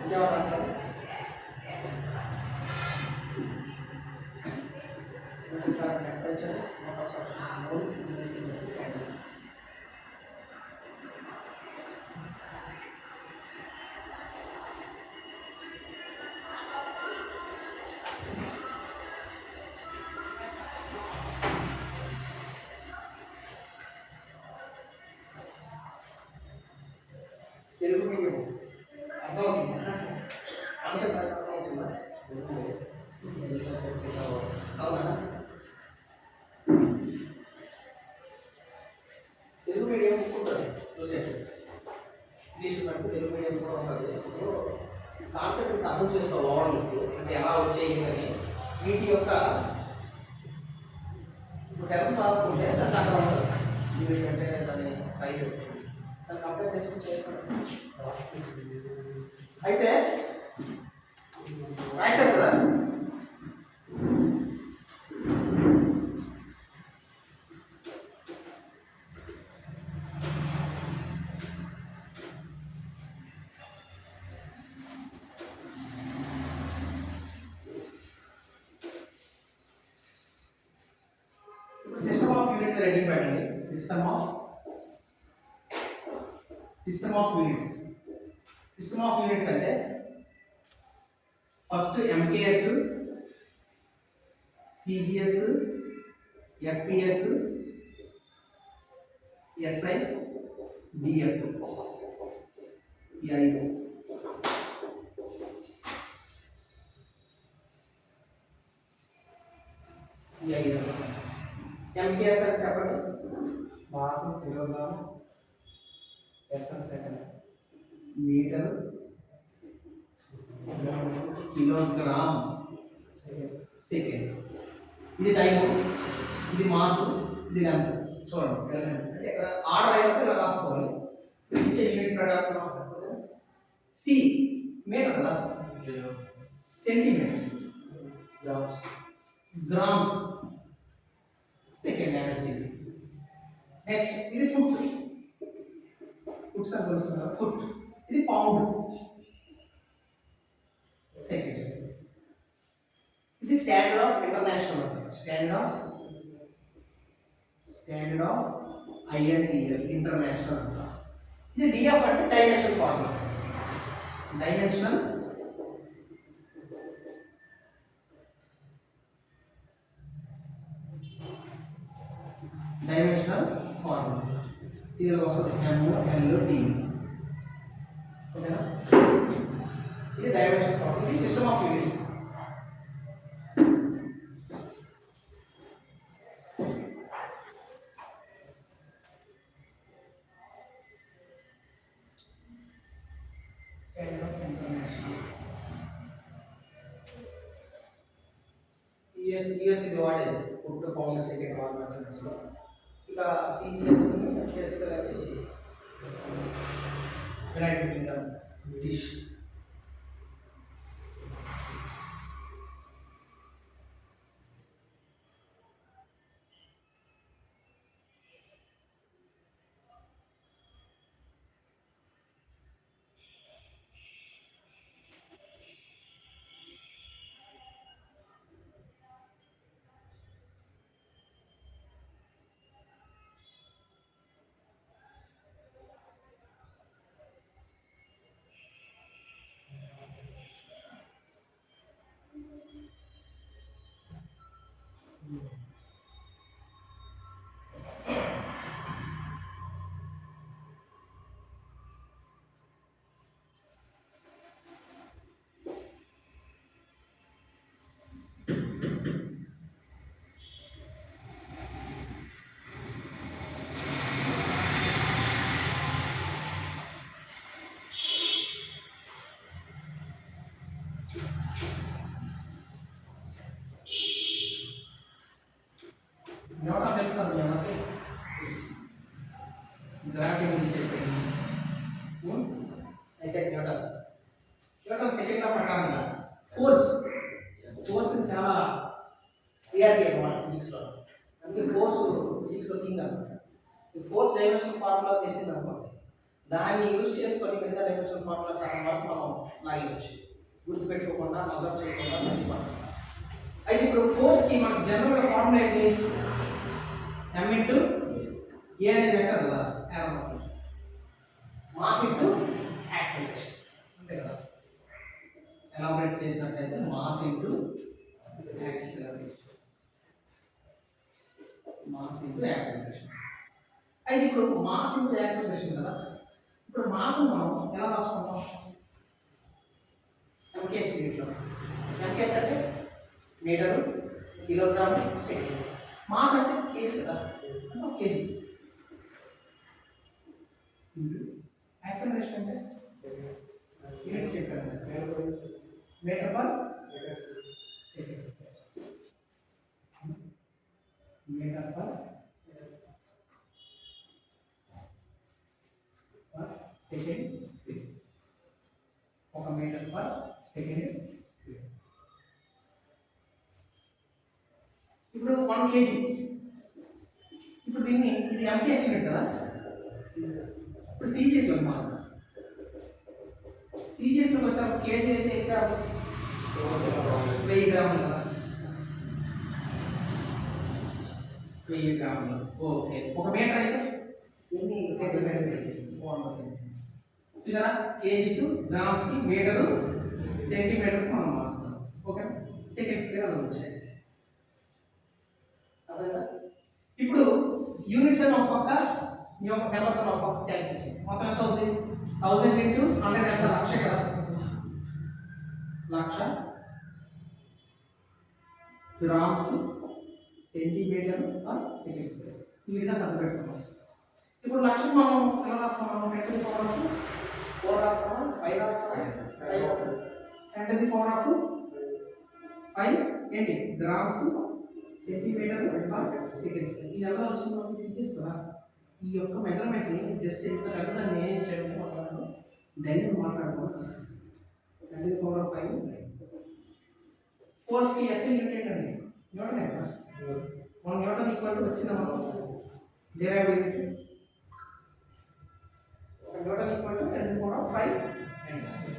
ఇంకెవరు రాశారు? Temperature Telugu medium అర్థమవుతుందా? కాన్సెప్ట్ అర్థమవుతుందా? అవునా? తెలుగు మీడియం ఉంటుంది చూసేది, ఇంగ్లీష్ కంటే తెలుగు మీడియం కూడా ఉంటుంది. ఇప్పుడు కాన్సెప్ట్ అర్థం చేసుకోవాలి మీకు, అంటే ఎలా వచ్చేది అని. వీటి యొక్క టెర్మ్స్ రాసుకుంటే దాన్ని అక్కడ ఉంటుంది. ఇంగ్లీష్ అంటే దాని సైడ్ దాన్ని కంపేర్ చేసుకుని చేసుకోండి. అయితే రాశారు కదా, ఇప్పుడు సిస్టమ్ ఆఫ్ యూనిట్స్ రేటింగ్ పెట్టండి. సిస్టమ్ ఆఫ్ యూనిట్స్ అంటే first MKS, CGS, FPS, SI, DF, ఈ 5. ఎంకేఎస్ అని చెప్పండి. మాసం కిలోగ్రామ్, ఎస్ఎన్ సెకండ్, మీటర్ కిలోగ్రామ్ సెకండ్. ఇది టైము, ఇది మాస్, ఇది లెంత్. చూడండి అంటే ఇక్కడ ఆర్డర్ అయినప్పుడు ఇలా రాసుకోవాలి. ఇచ్చే యూనిట్ ప్రకారం సి మీటర్ కదా, సెంటీమీటర్స్, గ్రామ్స్ సెకండ్ యాజ్. నెక్స్ట్ ఇది ఫుట్ అని తెలుస్తుంది కదా, ఫుట్. ఇది పౌండ్ సెకండ్. ఇది standard of international, standard of INTL international. ఇది డిఎఫ్ అంటే డైమెన్షన్ ఫార్ములా. Dimensional formula. ఇది వస్తుంది MLD. ఓకేనా? ఇది డైమెన్షన్ ఫార్ములా. ఇది సిస్టమ్ ఆఫ్ యూనిట్స్. యూఎస్ ఇది వాడేది ఫుడ్, పౌండ్, సెకండ్ ఫార్మాట్స్. ఇక సిజిఎస్ అది యునైటెడ్ కింగ్డమ్, బ్రిటిష్. న్యూటన్ తెలుస్తుంది మనకి, గ్రావిటీ గురించి చెప్పండి. ఐజాక్ న్యూటన్ సెకండ్ లా ప్రకారంగా ఫోర్స్ చాలా రియాలిటీ అన్నమాట ఫిజిక్స్లో. అందుకే ఫిజిక్స్లో కింగ్ అనమాట. ఈ ఫోర్స్ డైమెన్షన్ ఫార్ములా తెలిసింది అనుకోండి, దాన్ని యూజ్ చేసుకొని మిగతా డైమెన్షన్ ఫార్ములా సగం వరకు మనం లాగిపోతాం. రాయొచ్చు. గుర్తుపెట్టుకోకుండా మదర్ చేయకుండా మర్చిపోకుండా. అయితే ఇప్పుడు ఫోర్స్కి మనకు జనరల్గా ఫార్ములా ఏంటి? m ఇంటూ ఏ అనేది వెక్టర్ కదా, మాస్ ఇంటూ యాక్సిలరేషన్ అంతే కదా. ఎలాబరేట్ చేసినట్లయితే mass into acceleration, mass into acceleration. అయితే ఇప్పుడు మాస్ ఇంటూ యాక్సిలరేషన్ కదా. ఇప్పుడు మాస్ మనం ఎలా రాసుకుంటాం? ఎంకేఎస్ యూనిట్లో. ఎంకేఎస్ అంటే మీటరు, కిలోగ్రాము, సెకండ్. మాస్ అంటే కేజీ కదా, అంటే కేజీ. యాక్సిలరేషన్ అంటే యూనిట్ చెప్పాను, metre per second. Metre per second square. 1 metre per second square. ఇప్పుడు 1 కేజీ. ఇప్పుడు దీన్ని ఇది ఎంకేఎస్ యూనిట్ కదా. ఇప్పుడు సీజీఎస్ అన్నమాట. సీజీఎస్ లో వచ్చారు కేజీ అయితే ఇక్కడ 1000 గ్రాములు కదా. 1000 గ్రాములు. ఓకే. 1 మీటర్ అయితే ఎన్ని సెంటీమీటర్? 100 సెంటీమీటర్. చూసారా, కేజీస్ గ్రామ్స్ కి మీటరు సెంటీమీటర్స్ మనం మార్చుతాం. ఓకే, సెకండ్స్ కి అలా వచ్చాయి. అదేనా? ఇప్పుడు యూనిట్స్ అని ఒక పక్క, నెంబర్స్ అని ఒక పక్క క్యాలిక్యులేషన్. మొత్తం ఎంత అవుతుంది? 1000 ఇంటూ 100 ఎంత? లక్ష కదా. Lakh grams centimetre per second square. ఈ విధంగా సర్దు పెట్టుకున్నాం. ఇప్పుడు లక్షలు మనం ఎలా రాస్తాం? మనం ఎంత పవర్ ఆఫ్ 4 రాస్తామా, 5 రాస్తామా? 5. అంటే ది పవర్ ఆఫ్ 5 ఏంటి? Grams centimetre per second. ఇది ఎలా వచ్చిందో మనకి సీజెస్ కదా. ఈ యొక్క మెజర్మెంట్ ని జస్ట్ ఎంత పెద్దగా నేను చేయడం మాట్లాడను, డైలీ మాట్లాడుకోవాలి. అంటే ది పవర్ ఆఫ్ 5. ఫోర్స్ కి ఎస్ఐ యూనిట్ అండి న్యూటన్ కదా. 1 న్యూటన్ ఈక్వల్ టు వచ్చిందా మనకు derive unit. Newton equal to 10 to the power of 5.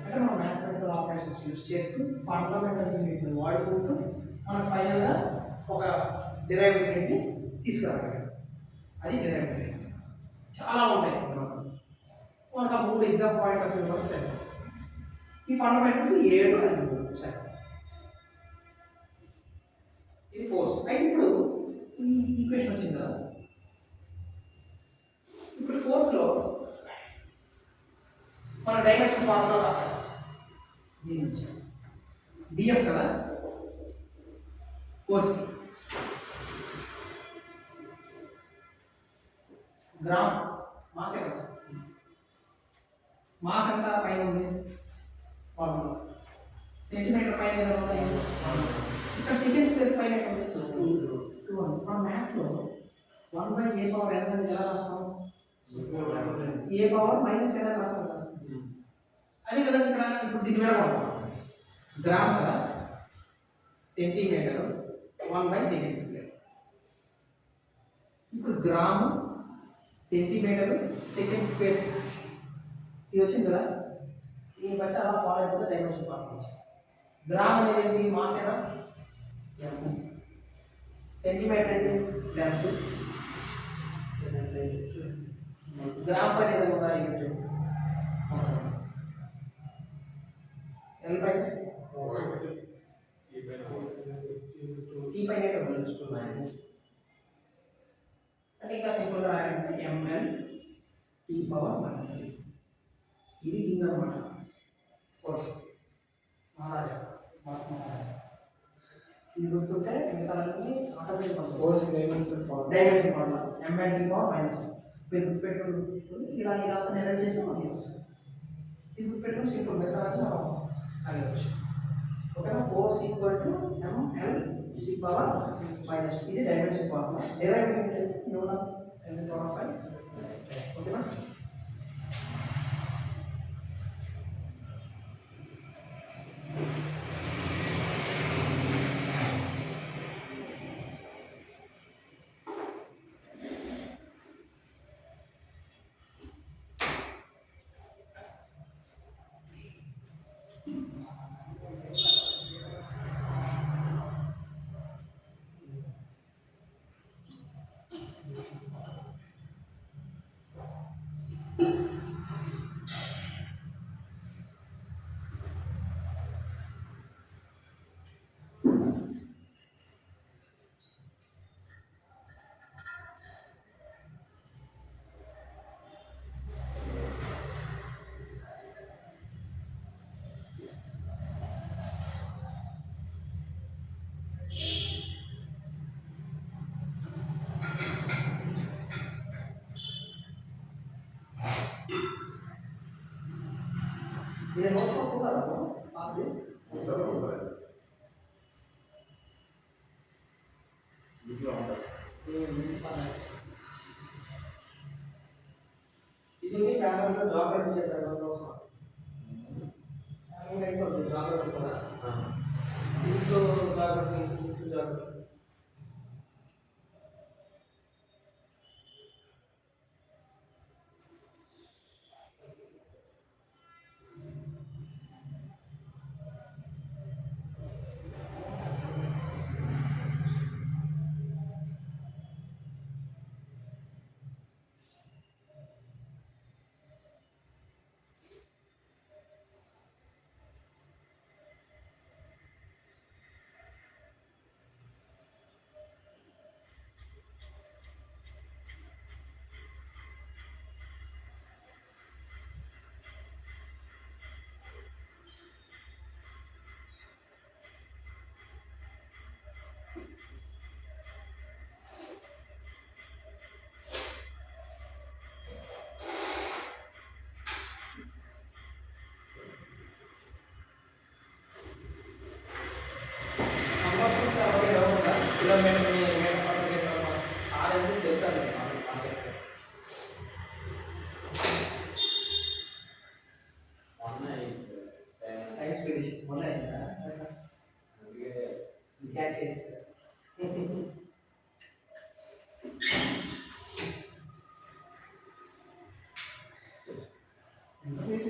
అంటే మనం మ్యాథమెటికల్ ఆపరేషన్స్ యూజ్ చేస్తూ ఫండమెంటల్ యూనిట్ ని వాడుకుంటూ మనం ఫైనల్ గా ఒక డిరైవ్ యూనిట్ ని తీసుకురాగలిగాం. అది డిరైవ్ యూనిట్. చాలా ఉంటాయి మనకు ఆ 3 ఎగ్జామ్ పాయింట్ ఆఫ్ వ్యూ వరకు సరే. ఈ ఫండమెంటల్స్ 7 5 సరే. ఇది ఫోర్స్. అయితే ఇప్పుడు ఈ ఈక్వేషన్ వచ్చింది కదా. ఇప్పుడు ఫోర్స్ లో మన డైమెన్షన్ ఫార్ములా డిఎఫ్ కదా ఫోర్స్. గ్రామ్ మాస్ కదా. మాస్ ఎంత పైన ఉంది ఫార్ములా. సెంటీమీటర్ పైన ఏదైనా ఇక్కడ సెకండ్ స్క్వేర్ పైన ఉంది 2. మన మ్యాథ్స్ లో 1/a పవర్ n అని ఎలా రాస్తాం? a పవర్ మైనస్ n అని రాస్తాం కదా. అదే కదా ఇక్కడ. ఇప్పుడు దీని మీద గ్రామ్ కదా, సెంటీమీటర్ 1/సెకండ్ స్క్వేర్. ఇప్పుడు గ్రామ్ సెంటీమీటర్ సెకండ్ స్క్వేర్ ఇది వచ్చింది కదా. దీన్ని బట్టి అలా ఫాలో అయిపోతే డైమెన్షన్ ఫార్ములా వచ్చేస్తుంది. గ్రామ్ అనేది మాస్ ఏనా, సెంటీమీటర్ అంటే లెంత్, గ్రామ్ పైన ఏదైనా ఉందా యూనిట్? ఎంత పైన? ఈ పైన అంటే ఇంకా సింపుల్ గా రాయాలంటే ml t పవర్ మైనస్. ఇది కింద అనమాట ఫోర్స్. మహారాజా మహారాజా ఇది గుర్తుంటే మిగతాలన్నీ automatic force dimension formula ml t power minus. మీరు గుర్తుపెట్టుకుని ఇలా ఇదంతా నెరవేర్ చేసి మనకి వస్తుంది. ఇది గుర్తుపెట్టుకుని సింపుల్ మిగతాలన్నీ మనం అడగవచ్చు. ఓకేనా. Force equal to ml t power minus. ఇది డైమెన్షన్ ఫార్ములా. డిరైవ్ ఏంటి? Newton 10 to the power of 5. ఓకేనా. నేను నోట్స్ పట్టుకుంటారా అది ఇది ప్యానల్గా జాగ్రత్త చెప్పారు అయిపోతుంది జాగ్రత్త కూడా ఇంట్లో జాగ్రత్త ఇంట్లో జాగ్రత్త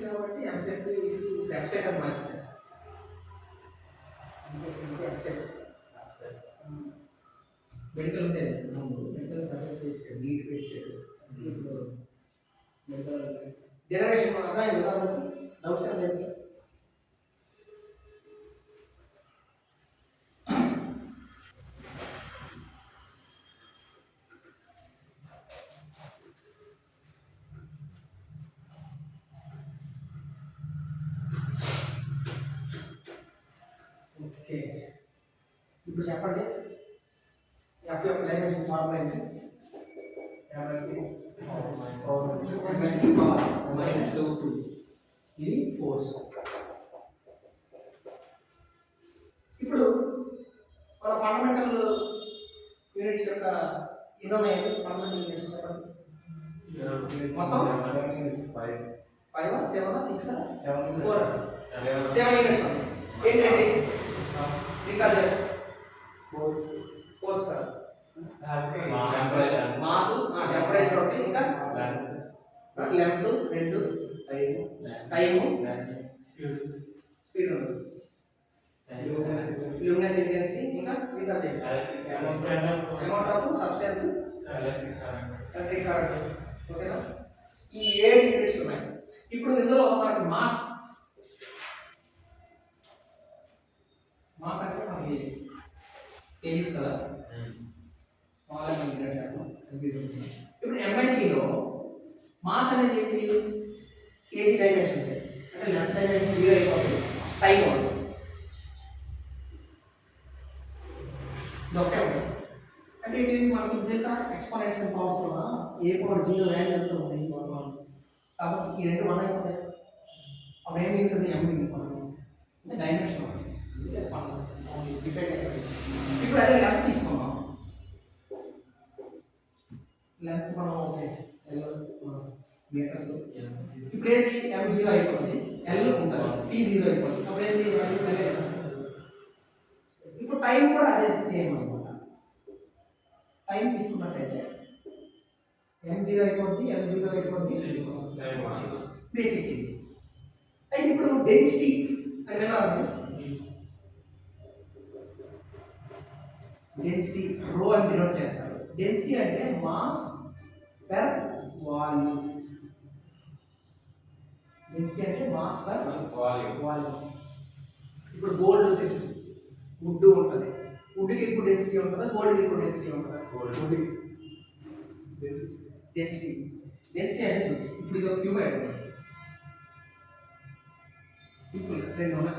కాబట్టి ఎంసెట్ వెబ్సైట్ అని మార్చారు మెడికల్ ఉండేది మెడికల్ సర్టిఫికేట్ చేసాడు నీట్ పెట్టాడు ఇప్పుడు మెడికల్ జనరేషన్ అర్థమైంది డౌట్స్ లేదు ఓకే ఇప్పుడు చెప్పండి ఎఫ్ యొక్క డైమెన్షన్ ఫార్ములా ఏంటి ఇది ఫోర్స్ ఇప్పుడు మన ఫండమెంటల్ యూనిట్స్ యొక్క ఎన్నో ఫండమెంటల్ యూనిట్స్ మొత్తం 5 7 6 4 7 యూనిట్స్ ఏంటండి రికార్డ్ ఫోర్స్ కదా మాస్ టెంపరేచర్ ఒకటి ఇంకా లెంత్ 2 టైము స్పీడ్ ఉంది ల్యూమినస్ ఇంటెన్సిటీ ఇంకా record amount of substance electric current ఓకేనా ఈ 7 యూనిట్స్ ఉన్నాయి ఇప్పుడు ఇందులో మనకి మాస్ అంటే మనకి కేజీస్ కదా స్మాల్ యూనిట్ ఇప్పుడు ఎంఐటీలో మాస్ అనేది ఏంటి కేజీ డైమెన్షన్స్ అంటే లెంత్ డైమెన్షన్ 0 అయిపోతుంది టైం అవుతుంది ఒకటే ఉంటుంది అంటే ఇది మనకు తెలుసా ఎక్స్పోనెన్షియల్ పవర్స్ వల్ల ఏ పవర్ 0 వాల్యూ ఎంత ఉంది కాబట్టి ఈ రెండు 1 అయిపోతాయి అప్పుడు ఏం మిగులుతుంది ఎం మిగిలిపోతుంది అంటే డైమెన్షన్ ఇప్పుడు అదే లెంత్ తీసుకున్నాం లెంత్ మనం ఓకే మీటర్స్ ఇప్పుడు ఏది m0 అయిపోతుంది l ఉంటుంది t0 అయిపోతుంది అప్పుడు ఏంటి ఇప్పుడు టైం కూడా అదే సేమ్ అనమాట టైం తీసుకున్నట్టయితే m0 అయిపోతుంది l0 అయిపోతుంది బేసిక్ అయితే ఇప్పుడు డెన్సిటీ అని ఎలా ఉంది డెన్సిటీ రో అని డినోట్ చేస్తారు డెన్సిటీ అంటే మాస్ పెర్ వాల్యూమ్ డెన్సిటీ అంటే మాస్ పెర్ వాల్యూమ్ ఇప్పుడు గోల్డ్ తెలుసు వుడ్ ఉంటుంది వుడ్కి ఎక్కువ డెన్సిటీ ఉంటుందా గోల్డ్కి ఎక్కువ డెన్సిటీ ఉంటుందా డెన్సిటీ డెన్సిటీ అంటే చూసి ఇప్పుడు ఇది ఒక క్యూబైడ్ ఇప్పుడు రెండు ఉన్నాయి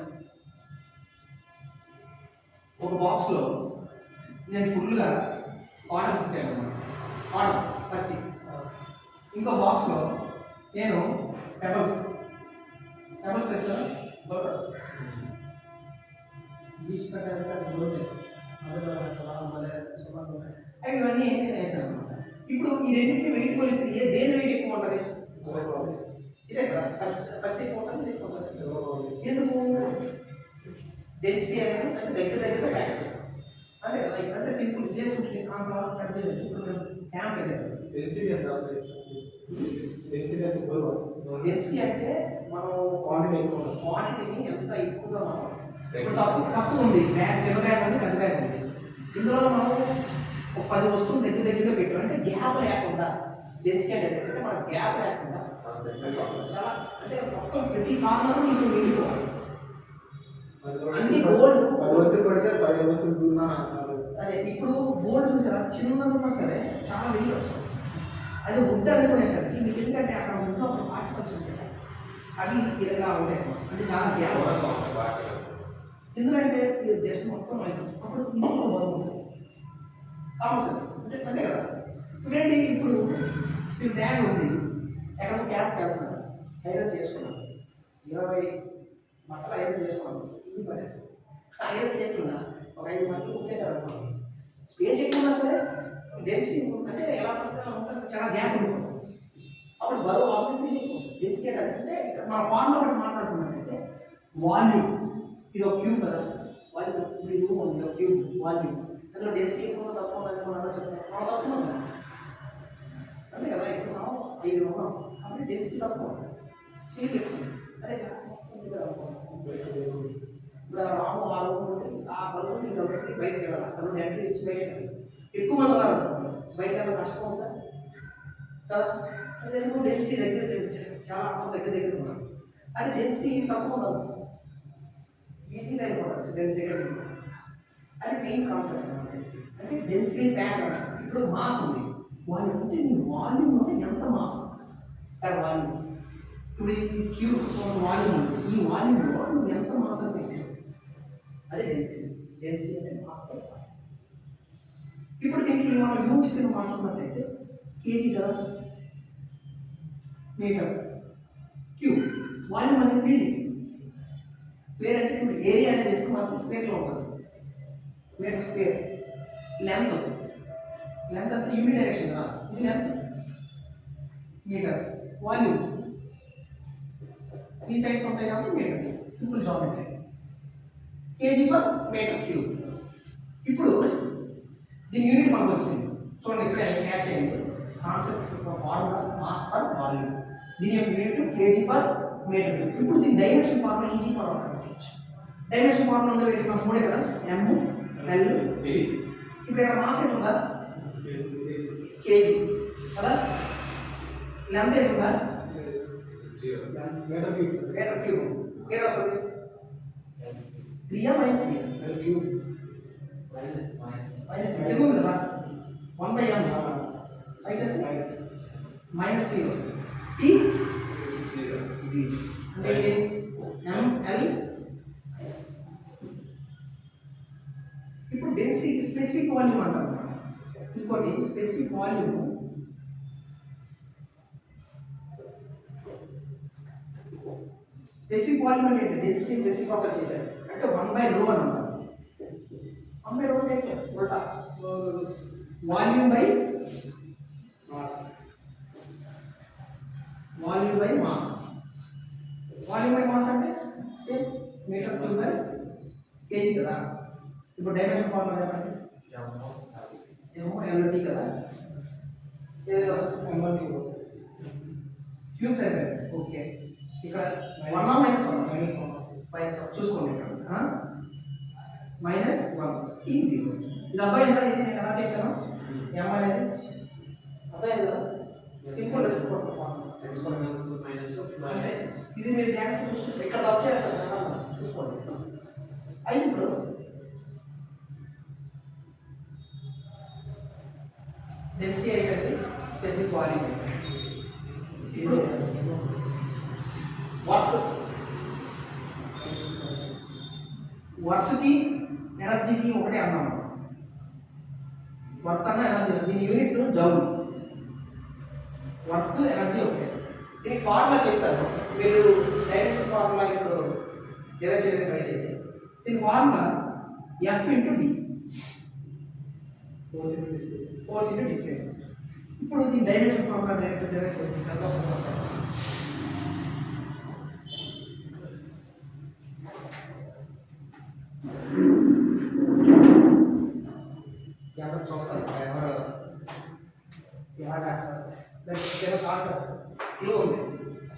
ఒక బాక్స్లో నేను ఫుల్గా కాటన్ కుట్టాను అనమాట కాటన్ పత్తి ఇంకో బాక్స్లో నేను పెటల్స్ నమస్తే సార్ బీచ్ కట్టాలంటే అవి ఇవన్నీ వేసాను అనమాట. ఇప్పుడు ఈ రెండింటిని వెయిట్ పోలిస్తే దేని వెయిట్ ఎక్కువ ఉంటుంది? ఇదే కదా, పత్తి ఎక్కువ ఉంటుంది, ఇది ఎక్కువ ఉంటుంది. ఎందుకు? డెన్సిటీ అనేది అంటే దగ్గర ప్యాక్ చేస్తాం అంతే కదా. ఇక్కడంటే సింపుల్ చేసి క్యాంప్ అయితే డెన్సిటీ అంటే మనం క్వాంటిటీని ఎంత ఎక్కువగా మనం ఇప్పుడు తక్కువ ఉంది, బ్యాగ్ చిన్న బ్యాగ్ ఉంది, పెద్ద బ్యాగ్ ఉంది. ఇందులో మనం ఒక 10 వస్తువులు దగ్గరగా పెట్టాం అంటే గ్యాప్ లేకుండా డెన్సిటీ అంటే మన గ్యాప్ లేకుండా చాలా అంటే మొత్తం ప్రతి కార్నర్ నీకు వెళ్ళిపోవాలి. అన్ని గోల్డ్ 10 వస్తువులు పడితే 10 వస్తువులు అదే. ఇప్పుడు గోల్డ్ చూసారా, చిన్నగా ఉన్నా సరే చాలా వెయిట్ వస్తుంది. అది వుడ్ అనుకునేసరికి మీకు ఎందుకంటే అక్కడ వుడ్లో ఒక పార్టికల్స్ ఉంటాయి, అవి ఇలా ఉంటాయి అంటే చాలా గ్యాప్. ఎందుకంటే ఇది జస్ట్ మొత్తం అవుతుంది. అప్పుడు ఇది బాగుంటుంది, కామన్ సెన్స్ అంటే అంతే కదా. చూడండి, ఇప్పుడు మీరు బ్యాగ్ ఉంది, ఎక్కడ క్యాప్ వెళ్తున్నారు, ఐరన్ చేసుకున్నాను, 20 బట్టలు ఐరన్ చేసుకున్నాను, ఇది పడేస్తాను. ఐరన్ చేయకుండా ఒక 5 బట్టలు కుట్టేసారు, స్పేస్ ఎక్కువ ఉన్నా సరే డెన్సిటీ అంటే ఎలా పడితే ఉంటుంది, చాలా గ్యాప్ ఉంటుంది. అప్పుడు బరువు ఆబ్వియస్లీ డెన్సిటీ అంటే ఇక్కడ మన ఫార్ములా బట్టి మాట్లాడుకున్నట్టయితే వాల్యూమ్, ఇది ఒక క్యూబ్ కదా, వాల్యూమ్ ఇప్పుడు ఇది ఉంది ఒక క్యూబ్ వాల్యూమ్, అందులో డెన్సిటీ ఎక్కువ తక్కువ ఉందని చెప్తాను, మనం తక్కువ ఉంది అంతే కదా. ఇప్పుడు మనం 5 ఉన్నాం కాబట్టి డెన్సిటీ తక్కువ చేయలేదు. అదే ఇప్పుడు రాము 6 ఉంటే ఆ బరువు నీకు బయటకు వెళ్ళాలి, అతను ఎంట్రీ ఇచ్చి బయటకు ఎక్కువ మంది ఉన్నారు బయట కష్టం అవుతా కదా. అదే డెన్సిటీ దగ్గర చాలా దగ్గర ఉన్నాం, అది డెన్సిటీ తక్కువ ఉన్నది ఈజీగా అయిపోతుంది డెన్సిటీ. అది మెయిన్ కాన్సెప్ట్ అన్నమాట డెన్సిటీ అంటే. డెన్సిటీ ప్యాక్ ఇప్పుడు మాస్ ఉంది, వాల్యూమ్ అంటే నీ వాల్యూమ్ అంటే ఎంత మాస్ అక్కడ వాల్యూమ్. ఇప్పుడు ఈ క్యూబ్ వాల్యూమ్ ఉంది, ఈ వాల్యూమ్లో నువ్వు ఎంత మాస్ అని పెట్టావు, అదే డెన్సిటీ. డెన్సిటీ అంటే మాస్ కదా. ఇప్పుడు దీనికి మనం యూనిట్స్ మాట్లాడుకున్నట్లయితే కేజీ కదా, మీటర్, క్యూబ్, వాల్యూమ్ అనేది 3D, స్క్వేర్ అంటే ఇప్పుడు ఏరియా అనేది ఎక్కువ మాత్రం స్క్వేర్లో ఉంటుంది, మీటర్ స్క్వేర్. లెంత్ అంటే యూని డైరెక్షన్ కదా, ఇది లెంత్ మీటర్. వాల్యూమ్ ఈ సైడ్స్ ఉంటాయి కాబట్టి metre, simple geometry. KG per metre cube. ఇప్పుడు దీని యూనిట్ మనకు వచ్చింది చూడండి, ఇక్కడ యాడ్ చేయండి concept formula mass per volume, దీని యొక్క unit KG per metre cube. ఇప్పుడు దీని డైమెన్షన్ ఫార్ములా ఈజీ ఫార్ములా కనుక్కోవచ్చు. డైమెన్షన్ ఫార్ములా ఉందో వీటికి మనకు 3 కదా, ML D. ఇప్పుడు ఇక్కడ మాస్ ఎంత ఉందా, కేజీ కదా, లెంత్ ఎంత ఉందా, మీటర్ క్యూబ్. ఏడు వస్తుంది 3 మైనస్ 3 క్యూబ్ ఇది ఉంది కదా, 1/m అయితే మైనస్ 3 వస్తుంది, T 0 అంటే ML. ఇప్పుడు డెన్సిటీ స్పెసిఫిక్ వాల్యూమ్ అంటారు. ఇంకోటి స్పెసిఫిక్ వాల్యూమ్ అంటే డెన్సిటీ స్పెసిఫిక్ చేశారు అంటే 1/ρ అని అంటారు. 1/ρ అంటే ఉల్టా volume by mass. Volume by mass అంటే same metre cube by KG కదా. ఇప్పుడు డైమెన్షన్ ఫార్ములా చెప్పండి, MLT కదా, క్యూబ్ సైడ్. ఓకే, ఇక్కడ 1 మైనస్ 1 చూసుకోండి, ఇక్కడ -1 T 0. ఇది అబ్బాయి ఎంత, ఇది నేను ఎలా చేశాను, M అనేది అర్థమైంది కదా, సింపుల్ రెసిప్రోకల్ ఫార్ములా. అంటే ఇది మీరు జాగ్రత్త చూసుకుంటే ఇక్కడ తప్పు చేస్తారు చాలా చూసుకోండి. అయితే ఇప్పుడు డెన్సిటీ అయిపోయింది, స్పెసిఫిక్ వాల్యూమ్ అయిపోయింది. ఇప్పుడు వర్త్కి ఎనర్జీకి ఒకటే అన్నాము. వర్త్ అన్న ఎనర్జీ, దీని యూనిట్ జౌల్. వర్త్ ఎనర్జీ ఒకటే. దీనికి ఫార్ములా చెప్తాను, మీరు డైరెక్షన్ ఫార్ములా ఇప్పుడు డెరైవ్ చేయడానికి ట్రై చేయండి. దీని formula F into D, force into displacement. ఇప్పుడు దీని డైరెక్షన్ ఫార్ములా డైరెక్ట్ చేయండి. ఎవరు చూస్తారు, ఎవరు ఎలా చేస్తారు, దానికి షార్ట్ క్లూ ఉంది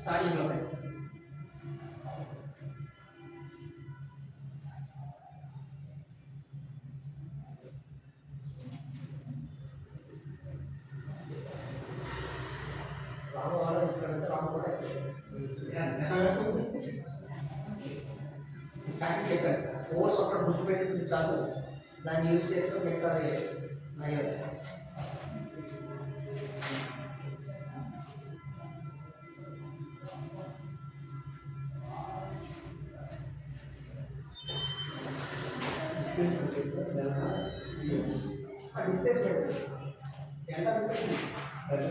స్టార్టింగ్లో. రాము ఆలోచిస్తాడంటే రాము కూడా స్టార్టింగ్ చెప్పాను, ఫోర్స్ ఒక్కడ గుర్తుపెట్టుకుంటే చాలు, దాన్ని యూజ్ చేసుకొని మిగతా అయ్యవచ్చు. డిస్ప్లేస్మెంట్ ఎంత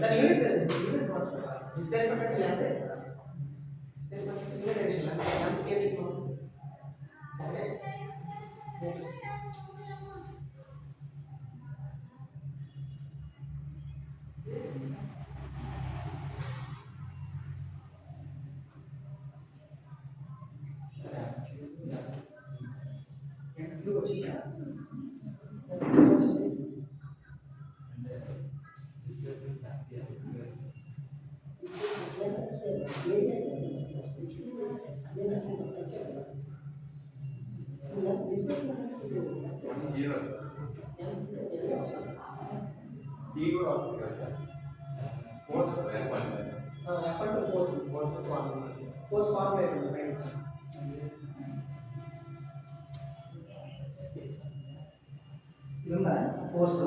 దాని యూనిట్ డిస్ప్లేస్మెంట్ అంటే ఎంత, డిస్ప్లేస్మెంట్ యూనిట్ డైరెక్షన్ ఎంత కేటీ. ఓకే వచ్చిందా ఫోర్స్ ఫార్ములా ఇదిందా force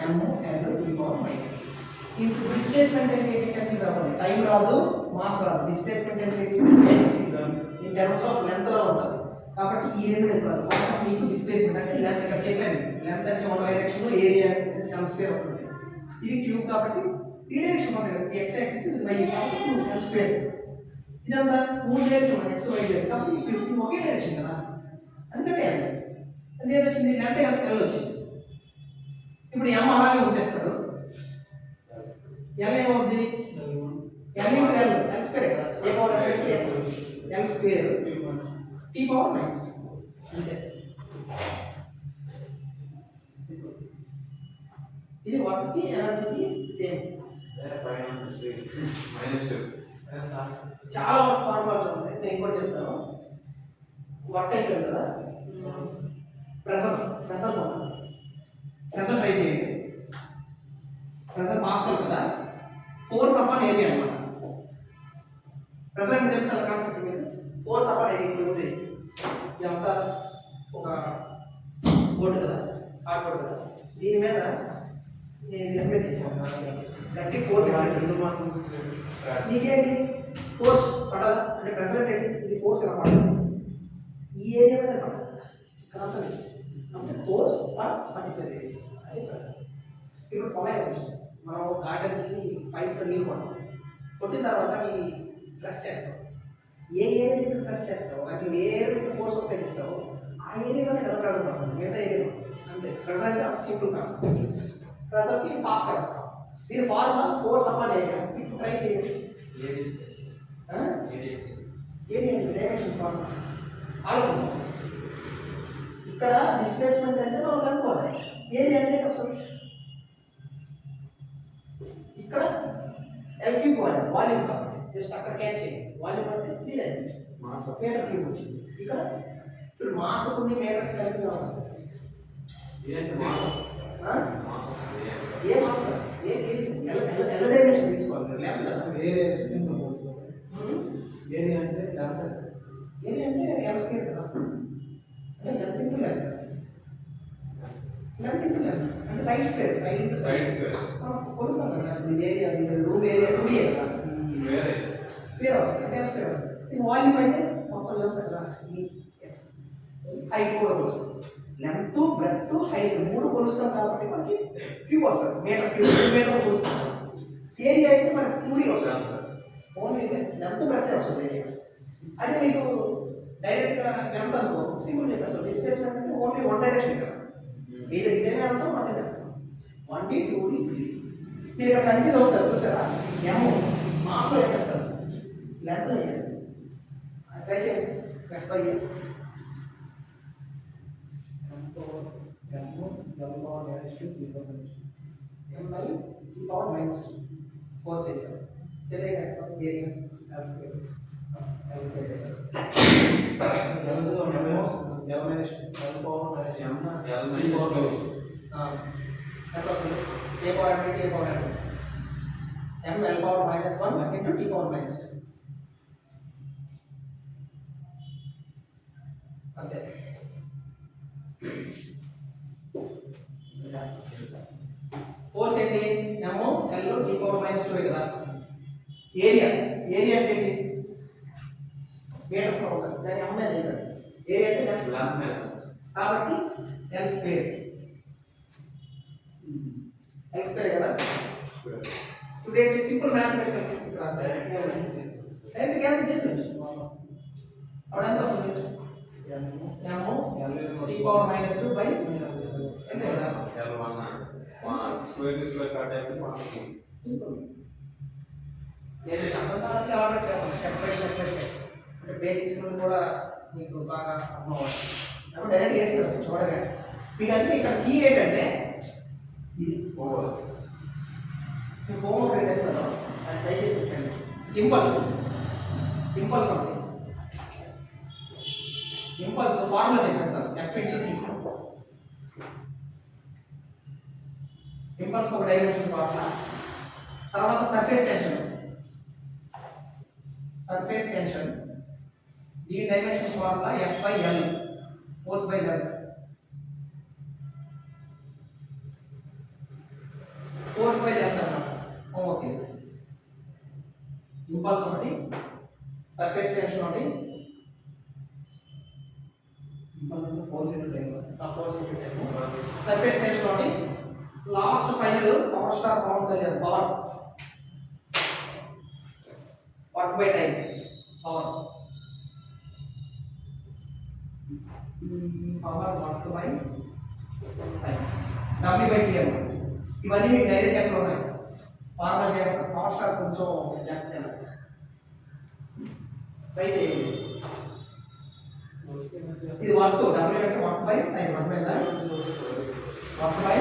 m l e power minus. ఇప్పుడు డిస్ప్లేస్మెంట్ అంటే కన్ఫ్యూజ్ అవ్వాలి, టైం రాదు మాస్ రాదు. డిస్ప్లేస్మెంట్ అంటే ఇన్ టర్మ్స్ ఆఫ్ లెంత్ లో ఉంటుంది. కాబట్టి ఈ రెండు చెప్పాలి. ఫోకస్ మీకు డిస్ప్లేస్మెంట్ అంటే లెంత్, ఇక్కడ చెప్పాను లెంత్ అంటే ఒక డైరెక్షన్ లో ఏరియా m స్క్వేర్ వస్తుంది. ఇది క్యూబ్ కాబట్టి త్రీ డైరెక్షన్ ఉంటుంది, x యాక్సిస్ ఇది y కాబట్టి m స్క్వేర్. ఇదంతా మూడు డైరెక్షన్ x y z కాబట్టి క్యూబ్ ఒకే డైరెక్షన్ కదా, అందుకంటే అదే వచ్చింది లెంత్ కదా l వచ్చింది. ఇప్పుడు m అలాగే వచ్చేస్తారు, l ఏమవుద్ది l ఇంటూ l స్క్వేర్ కదా, A power l square t power minus అంతే. ఇది వాటికి ఎనర్జీకి సేమ్. చాలా ఫార్ములాస్ ఉన్నాయి, నేను ఇంకోటి చెప్తాను. వర్క్ అయిపోయింది కదా, ప్రెజర్ ట్రై చేయండి. ప్రెజర్ పాస్కల్ కదా, ఫోర్స్ అపాన్ ఏరియా అన్నమాట. ప్రెజర్ తెలుసు కదా కాన్సెప్ట్, మీరు ఫోర్స్ అపాన్ ఏరియా ఉంది. ఇదంతా ఒక బోర్డు కదా, కార్డ్బోర్డ్ కదా, దీని మీద నేను అప్లై చేశాను. గట్టి ఫోర్స్ నీకేంటి ఫోర్స్ పడదా అంటే ప్రెజర్ ఏంటి, ఇది ఫోర్స్ ఎలా పడదు, ఈ ఏరియా మీద పడదు, ఇక్కడ అంటే ఫోర్స్ పర్టికులర్ ఏరియా అది ప్రెజర్. ఇప్పుడు పొలం మనం గార్డెన్కి పైప్తో నీళ్ళు కొడతాం, కొట్టిన తర్వాత ఈ ప్రెస్ చేస్తాం. ఏ ఏరియా దగ్గర ప్రెస్ చేస్తావు, అంటే ఏ ఏరియా దగ్గర ఫోర్స్ ఉపయోగిస్తావు, ఆ ఏరియాలోనే కదా ప్రెజర్ పడుతుంది, మిగతా ఏరియా అంతే. ప్రెజర్ అంటే అంత సింపుల్ కాన్సెప్ట్. ప్రెజర్కి పాస్ కదా, దీని ఫార్ములా ఫోర్స్ అపాన్ ఏరియా. ఇప్పుడు ట్రై చేయండి, ఏరియా డైరెక్షన్ ఫార్ములా ఆలోచించాలి. ఇక్కడ డిస్ప్లేస్మెంట్ అంటే మనం కనుక్కోవాలి, ఏరియా అంటే అసలు ఇక్కడ ఎల్ క్యూబ్ వాల్యూమ్ కాబట్టి జస్ట్ అక్కడ క్యాచ్ చేయండి. వాల్యూమ్ అంటే 3 డైమెన్షన్ మీటర్ క్యూబ్ వచ్చింది. ఇక్కడ ఇప్పుడు మాస్ కొన్ని మీటర్ కలిపి కావాలి. ఏ మాస్ ఏ కేజీ ఎల్ డైమెన్షన్ తీసుకోవాలి, లేకపోతే ఏరియా అంటే ఎల్ స్క్వేర్ కదా, అంటే లెంత్ ఇంటూ లెంత్ అంటే side square, side into side square కొలుస్తాం కదా. ఇది ఏరియా, ఇది రూమ్ ఏరియా 2D కదా, స్క్వేర్ వస్తుంది అంటే స్క్వేర్ వస్తుంది. ఇది వాల్యూమ్ అయితే మొత్తం లెంత్ కదా, హైట్ కూడా కొలుస్తాం. లెంత్ బ్రెడ్త్ హైట్ మూడు కొలుస్తాం కాబట్టి మనకి క్యూబ్ వస్తుంది, మీటర్ క్యూబ్ మీటర్ కొలుస్తాం. ఏరియా అయితే మనకి 2D వస్తుంది, ఓన్లీ లెంత్ పెడితే వస్తుంది ఏరియా. అదే మీకు డైరెక్ట్గా లెంత్ అనుకో సింపుల్ చెప్పేస్తాం. డిస్ప్లేస్మెంట్ అంటే ఓన్లీ వన్ డైరెక్షన్ కదా, ఇది ఇదేనే వెళ్తాం వన్ ఇదే 1D 2D 3D. మీరు ఇక్కడ కన్ఫ్యూజ్ అవుతారు చూసారా, ఎమ్ మాస్లో వేసేస్తారు లెంత్ ట్రై చేయండి. ఎఫ్ఐ ఎంఐ ఈ పవర్ మైనస్ 4 చేశారు. తెలియజేస్తాం area L power minus 1 into T power minus 2 అంతే. ఫోర్స్ ఏంటి, M L T power minus 2 కదా. ఏరియా ఏరియా అంటే ఏంటి, మీటర్స్ లో ఉంటుంది, దాని ఎమ్ అనేది ఏరియా అంటే కాబట్టి ఎల్ స్క్వేర్, ఎల్ స్క్వేర్ కదా. ఇప్పుడు ఏంటి సింపుల్ మ్యాథమెటికల్ డైరెక్ట్ క్యాన్సిల్ చేసి అప్పుడు ఎంత వస్తుంది, M T power minus 2 by ఎంత కదా సింపుల్. నేను అర్థకాలకి ఆర్డర్ చేస్తాను step by step by step, అంటే బేసిక్స్ కూడా మీకు బాగా అర్థం అవ్వాలి. అప్పుడు డైరెక్ట్ వేసుకోవచ్చు చూడగా. మీకు అంటే ఇక్కడ కీ ఏంటంటే ఇది మీకు హోంవర్క్ ఏం చేస్తారో అది ట్రై చేసి పెట్టండి. ఇంపల్స్ ఇంపల్స్ ఉంది, ఇంపల్స్ ఫార్ములా చెప్పేస్తారు ఎఫ్ఇంటి. ఇంపల్స్ ఒక డైమెన్షన్ ఫార్ములా. తర్వాత సర్ఫేస్ టెన్షన్, సర్ఫేస్ టెన్షన్ దీని dimension formula F by L, force by length. Force by length అన్నమాట. ఓకే, ఇంపల్స్ ఒకటి, సర్ఫేస్ టెన్షన్ ఒకటి, force into time, surface tension ఒకటి, last final power star power Kalyan power work by time power. ఈ power work by time W by TM. ఇవన్నీ మీకు direct ఎఫ్లో ఉన్నాయి, formula చేస్తారు. Power star కొంచెం జాగ్రత్త ట్రై చేయండి. ఇది వర్క్ డబ్ల్యూ అంటే work by time, work by work by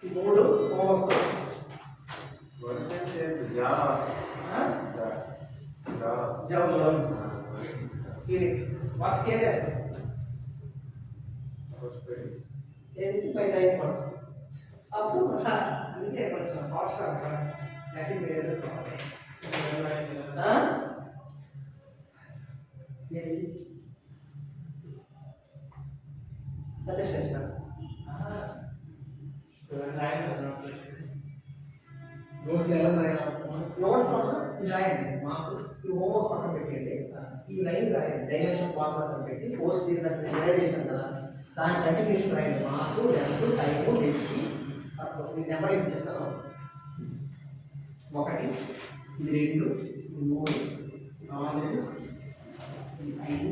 ఈ మూడు హోంవర్క్. ఇది వర్క్ ఏం చేస్తారు ఏసి బై టైం పడు అప్పుడు అందుకే కొంచెం పవర్ స్టార్ యాక్టివ్ మీరు ఎదుర్కోవాలి. సర్ఫేస్ టెన్షన్ నోట్స్ ఎలా నోట్స్ రాయండి. మాస్ ఈ హోంవర్క్ పక్కన పెట్టండి, ఈ లైన్ రాయండి, డైమెన్షన్ ఫార్ములాస్ అని పెట్టి ఫోర్స్ తీరినట్టు డిరైవ్ చేశాను కదా, దాని కంటిన్యూషన్ రాయండి. మాస్ లెంత్ టైము తెలిసి మీకు నెంబర్ ఏం చేస్తాను, 1 ఇది 2 ఇది 3 4 ఇది 5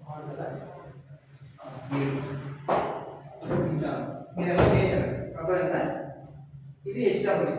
6 కదా 7 మీరు ఎలా చేశారు అర్థమైందా. ఇది హెచ్డబ్ల్యూ